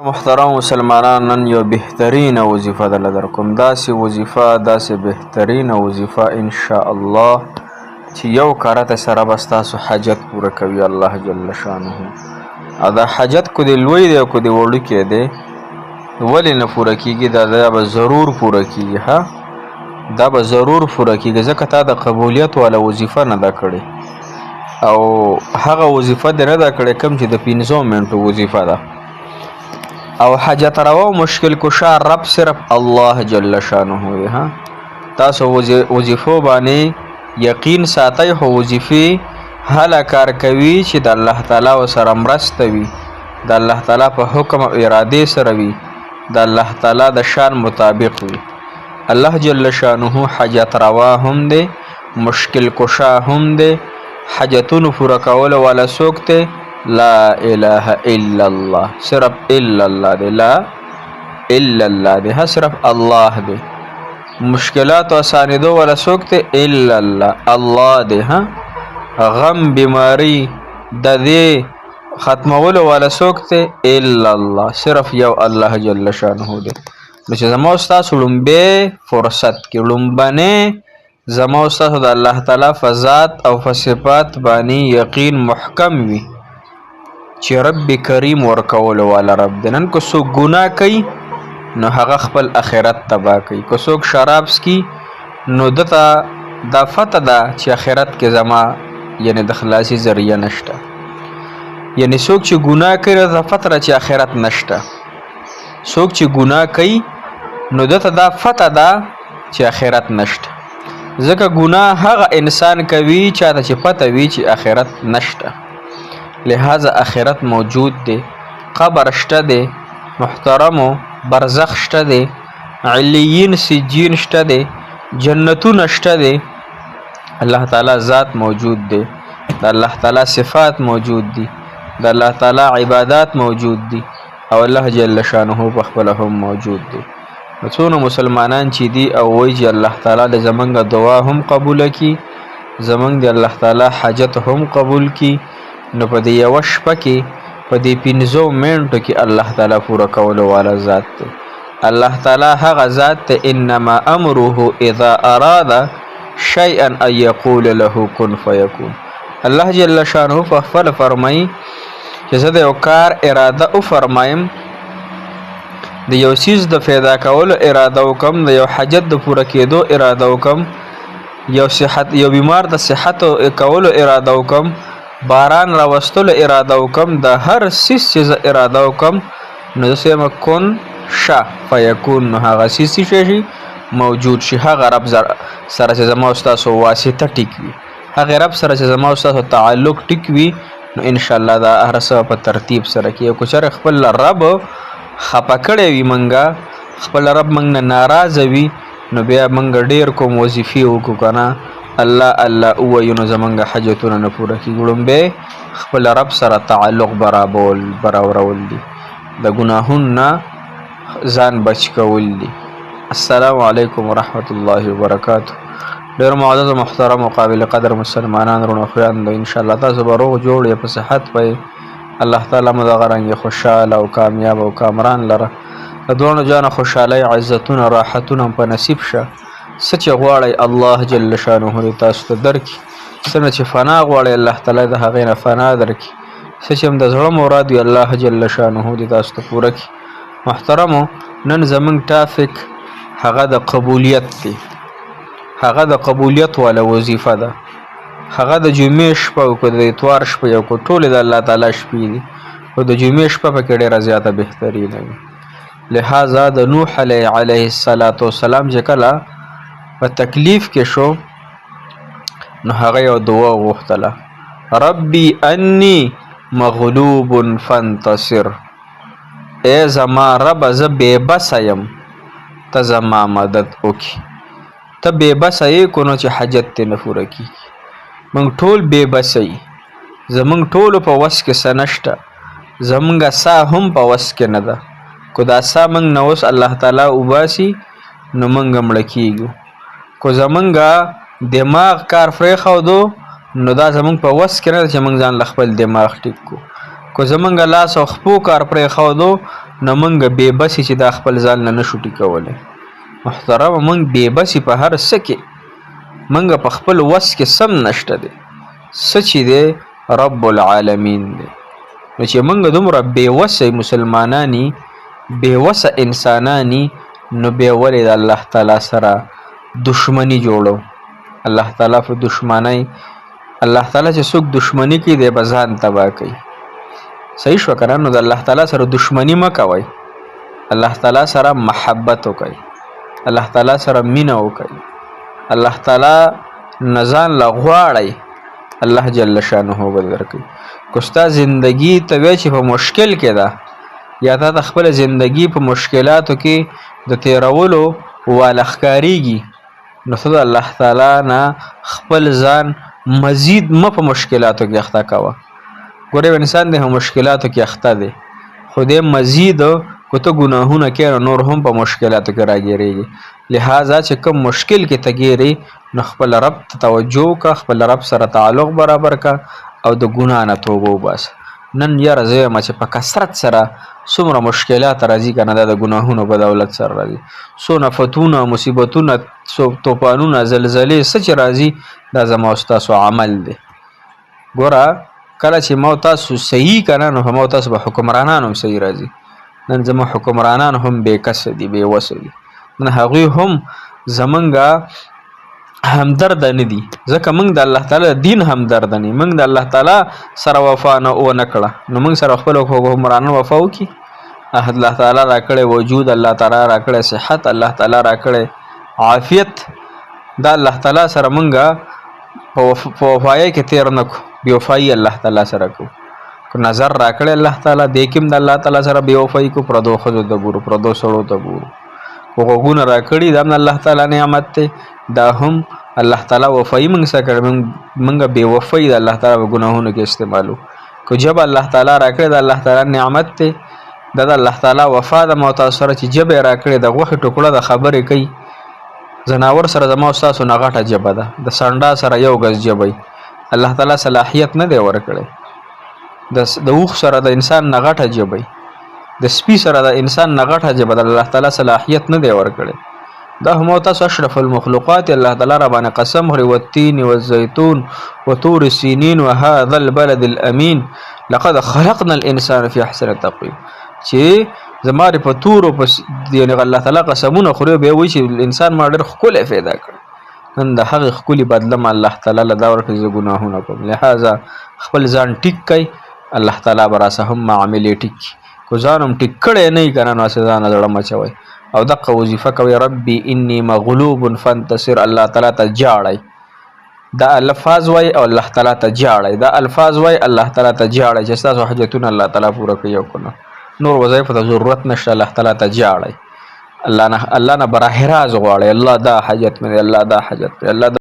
محترم مسلمانان، نن یو بهترینه وظیفه دله درکوم. داسې وظیفه، داسې بهترینه وظیفه ان شاء الله چې یو کارته سره به ستاسو حاجت پوره کوي الله جل شانه. او دا حاجت کو دی لوی دی او کو دی وړوکی دی، ولې نه پوره کیږي؟ دا به ضرور پوره کیږي. ها، دا به ضرور پوره کیږي، ځکه تا د قبولیت والا وظیفه نه ده کړې، او هغه وظیفه دې نه ده کړې کوم چې د 5 منټو وظیفه ده. او حاجت روا و مشکل کشا رب صرف الله جل شانه دی. ها، تاسو وظیفو باندې یقین ساتئ، خو وظیفې هله کار کوي چې د الله تعالی سره مرسته وي، د الله تعالی په حکم او ارادې سره وي، د الله تعالی د شان مطابق وي. الله جل شانه حاجت روا هم دی، مشکل کشا هم دی، حاجتونو پوره کول والا څوک دی؟ لا اله الا الله، صرف الا الله دی، لا الا الله دی، ها، صرف الله دی. مشکلات آسانیدو والا څوک دی؟ الا الله، الله دی. ها، غم بیماری د دې ختمولو والا څوک دی؟ الا الله، صرف یو الله جل شانه دی. نو چې زما ستاسو لومبی فرصت کې لومبنی زما ستاسو د الله تعالی په ذات او په صفات باندې یقین محکم وي چې رب کریم ورکولو والا رب دی. نن که څوک ګناه کوي نو هغه خپل آخرت تباه کوي، که څوک شراب څکي نو دته دا فتح ده چې آخرت کې زما یعنی د خلاصي ذریعه نشته. یعنی څوک چې ګناه کوي دا فتح ده چې آخرت نشته. څوک چې ګناه کوي نو دته دا فتح ده چې آخرت نشته، ځکه ګناه هغه انسان کوي چاته چې پته وي چې آخرت نشته. لہذا آخرت موجود دی، قبر شته دی، محترمو برزخ شته دی، علیین سجین شته دی، جنتون شته دی، الله تعالی ذات موجود دی، د الله تعالی صفات موجود دی، د الله تعالی عبادات موجود دی، او الله جل شانه په خپل هم موجود دی. څونه مسلمانان چې دی او وایي چې الله تعالی د زمونږ دعا هم قبول کی، زمونږ د الله تعالی حاجت هم قبول کی، نو په دې یوه شپه کې په دې 5 منټو کې الله تعالی پوره کولو والا ذات دی. الله تعالی هغه ذات ته انما امره اذا اراد شیئا ان یقول له کن فیکون. الله جل شانه په خپل فرمایي چې زه د یو کار اراده وفرمایم، د یو څیز د پیدا کولو اراده وکم، د یو حاجت د پوره کېدو اراده وکم، یو بیمار د صحت کولو اراده وکم، باران راوستلو اراده وکم، د هر څیز چې زه اراده وکم نو زه یم کن شا فیکون، نو هغه څیز چې شي موجود شي. هغه رب سره چې زما ستاسو واسطه ټیک وي، هغه رب سره چې زما ستاسو تعلق ټیک وي، نو انشاءالله دا هر څه په ترتیب سره کېږي. که چېرې خپل رب خفه کړی وي منګه، خپل رب منګ نه ناراضه وي، نو بیا منګ ډېر کوم وظیفې وکړو که نه، الله الله ووایو، نو زمونږ حاجتونه نه پوره کېږي. لومبی خپل رب سره تعلق برابرول دي، د ګناهونو نه ځان بچ کول دي. السلام علیکم ورحمت الله وبرکاته. ډېر معزز و محترم و قابل قدر مسلمانان رونو خویندو، انشاءالله تاسو به روغ جوړ یې، په صحت به الله تعالی مو دغه رنګې خوشحاله او کامیاب او کامران لره، د دواړو جانه خوشحالۍ، عزتونه، راحتونه هم په نصیب شه. څه چې غواړئ الله جل شانه دې تاسو ته درکړي، څه نه چې فنا غواړئ الله تعالی د هغې نه فنا درکړي، څه چې هم د زړه مراد وي الله جل شانه دې تاسو ته پوره کړي. محترمو، نن زمونږ ټافک هغه د قبولیت دی، هغه د قبولیت والا وظیفه ده. هغه د جمعې شپه او که د اتوار شپه یو که ټولې د الله تعالی شپې دي، خو د جمعې شپه پکې ډېره زیاته بهترینه وي. لہذا د نوح علیه السلام چې کله په تکلیف کې شو نو هغه یو دعا وغوښتله، ربي انی مغلوب فانتصر، ای زما ربه زه بېبسه یم، ته زما مدد وکړي. ته بېبسه یې کو نو چې حاجت دې نه پوره کېږي. موږ ټول بېبسه یي، زموږ ټولو په وس کې څه نشته، زموږ ساه هم په وس کې نه ده. که دا ساه موږ نه اوس الله تعالی وباسي نو موږ مړه کېږو. که زمونږ دماغ کار پرېښودو نو دا زمونږ په وس کې نه ده چې موږ ځان له خپل دماغ ټیک کړو. که زمونږ لاس او خپو کار پرېښودو نو موږ بې بسې چې دا خپل ځان نه نشو ټیکولی. محترمه موږ بې بسې په هر څه کې، موږ په خپل وس کې سم نشته دی، څه چې دی رب العالمین دی. نو چې موږ دومره بې وسه مسلمانانی، بې وسه انسانانی، نو بیا ولې د الله تعالی سره دشمنی جوړو؟ الله تعالی په دشمنی، الله تعالی چې څوک دشمنی کوي دی به ځان تباه کوي. صحیح شو که نه؟ نو د الله تعالی سره دشمنی مه کوئ، الله تعالی سره محبت وکئ، الله تعالی سره مینه وکئ، الله تعالی نه ځان له غواړئ، الله جل شانه به درکوي. که ستا زندګي ته وایي چې په مشکل کې ده، یا تا ته خپله زندګي په مشکلاتو کې د تیرولو واله ښکارېږي، نو ته د الله تعالی نه خپل ځان مزید مه په مشکلاتو کې اخته کوه. ګوره یو انسان دی په مشکلاتو کې اخته دی، خو دی مزید که ته ګناهونه کوې نو نور هم په مشکلاتو کې راګیرېږي. لهذا چې کوم مشکل کې ته ګیرې نو خپل رب ته توجه وکړه، خپل رب سره تعلق برابر کړه او د ګناه نه توبه وباسه. نن یاره زه یم چې په کثرت سره څومره مشکلات راځي که نه، دا د ګناهونو په دولت سره راځي. څو نفتونه، مصیبتونه، طوفانونه، زلزلې، څه چې راځي دا زما او ستاسو عمل دی. ګوره کله چې ما تاسو صحیح که نه، نو ما تاسو به حکمرانان هم صحیح راځي. نن زما حکمرانان هم بې کسه دي، بې وسه دي. نن هغوی هم زمونږ همدرده نه دي، ځکه موږ د الله تعالی دین همدرده نه، موږ د الله تعالی سره وفا ونه کړه، نو موږ سره خپل حکمرانان وفا وکړي. الله تعالی را کړی وجود، الله تعالی را کړی صحت، الله تعالی را کړی عافیت، دا الله تعالی سره موږ په وفایۍ کې تیر نه کړو، بې وفایي الله تعالی سره کوو. که نظر را کړی الله تعالی، دې کې هم د الله تعالی سره بې وفایي کوو، پردو ښځو ته ګورو، پردو سړو ته ګورو. که غوږونه را کړي دا هم د الله تعالی نعمت دی، دا هم الله تعالی وفایي موږ سره کړی، موږ بې وفایي د الله تعالی په ګناهونو کې استعمالو. که ژبه الله تعالی را کړې د الله تعالی نعمت دی، دا د الله تعالی وفا ده ما تاسو سره چې ژبه یې را کړې د غوښې ټوکړه د خبرې کوي. ځناور سره زما او ستاسو نه غټه ژبه ده، د سنډا سره یو ګز ژبه وي، الله تعالی صلاحیت نه دی ورکړی. د اوښ سره د انسان نه غټه ژبه وي، د سپي سره د انسان نه غټه ژبه د الله تعالی صلاحیت نه دی ورکړی. دا هم تاسو اشرف المخلوقات الله تعالی را باندې قسم خوري، والتین والزیتون وطور سینین وهذا البلد الامین لقد خلقنا الانسان فی احسن تقویم. چې زماره په تور او یعنی الله تعالی قسمونه خوري، به وایي چې انسان ما ډېر ښکلی پیدا کړ. نن د هغې ښکلي بدله ما الله تعالی له دا ورکړي زه ګناهونه کوم. لهذا خپل ځان ټیک کړئ، الله تعالی به راسه هم معاملې ټیک کړي. که ځان هم ټیک کړی نه وي که نه، نو هسې ځانه زړه مچوئ او دقه وظیفه کوي، ربي انی مغلوب فانتصر، الله تعالی ته جاړئ. دا الفاظ وای او الله تعالی ته جاړئ، دا الفاظ وای الله تعالی ته جاړئ چې ستاسو حاجتونه الله تعالی پوره کوي. او که نه نور وظایفو ته ضرورت نشته، الله تعالی ته جاړئ، الله نه براه راست غواړئ، الله دا حاجت مې دی، الله دا حاجت دی، الله